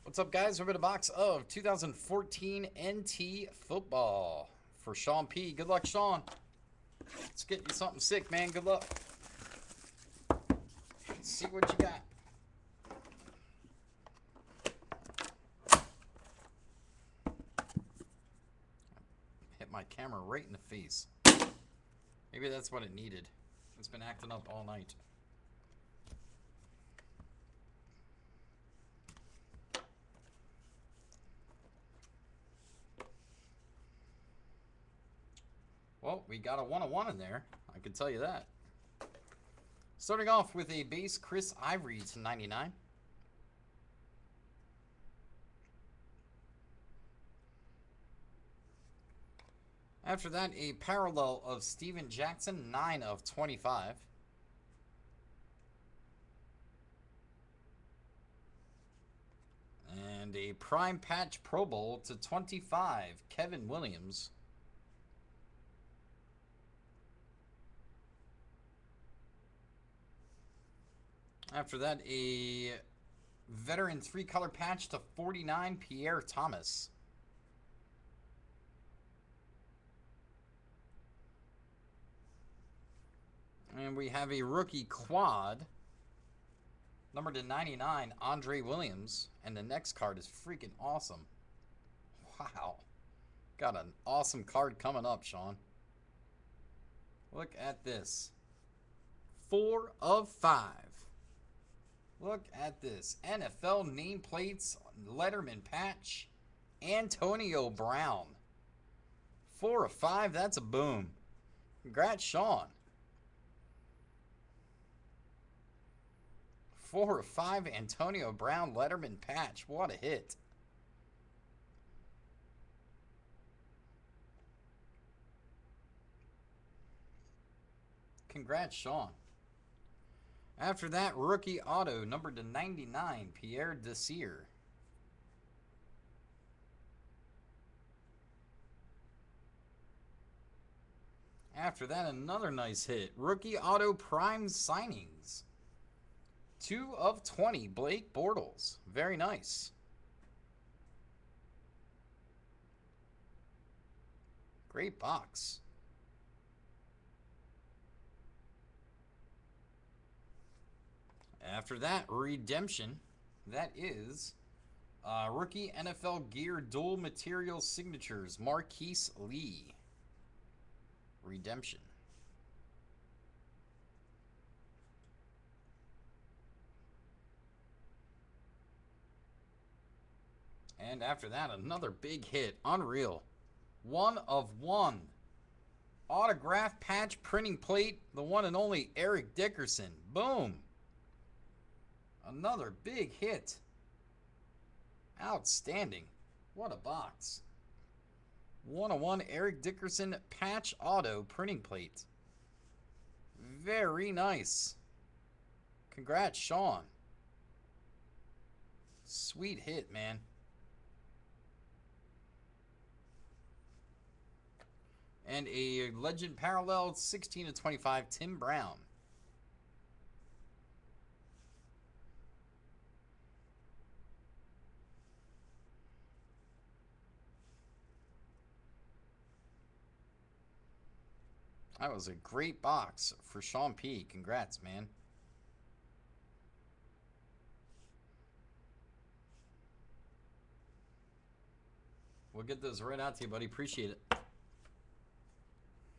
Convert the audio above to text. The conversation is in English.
What's up, guys? We're in a box of 2014 NT football for Sean P. Good luck, Sean. Let's get you something sick, man. Good luck. Let's see what you got. Hit my camera right in the face. Maybe that's what it needed. It's been acting up all night. Well, we got a 101 in there. I can tell you that. Starting off with a base Chris Ivory to 99. After that, a parallel of Steven Jackson, 9 of 25. And a prime patch Pro Bowl to 25, Kevin Williams. After that, a veteran 3-color patch to 49, Pierre Thomas. And we have a rookie quad, number to 99, Andre Williams. And the next card is freaking awesome. Wow. Got an awesome card coming up, Sean. Look at this. 4 of 5. Look at this. NFL nameplates, Letterman patch, Antonio Brown. 4 of 5, that's a boom. Congrats, Sean. 4 of 5, Antonio Brown, Letterman patch. What a hit. Congrats, Sean. After that, rookie auto, number to 99, Pierre Desir. After that, another nice hit. Rookie auto prime signings. 2 of 20, Blake Bortles. Very nice. Great box. After that, redemption. That is rookie NFL gear dual material signatures, Marquise Lee. Redemption. And after that, another big hit. Unreal. 1 of 1. Autograph patch printing plate. The one and only Eric Dickerson. Boom. Another big hit. Outstanding. What a box. 1 of 1 Eric Dickerson patch auto printing plate. Very nice. Congrats, Sean. Sweet hit, man. And a legend parallel 16 of 25, Tim Brown. That was a great box for Sean P. Congrats, man. We'll get those right out to you, buddy. Appreciate it.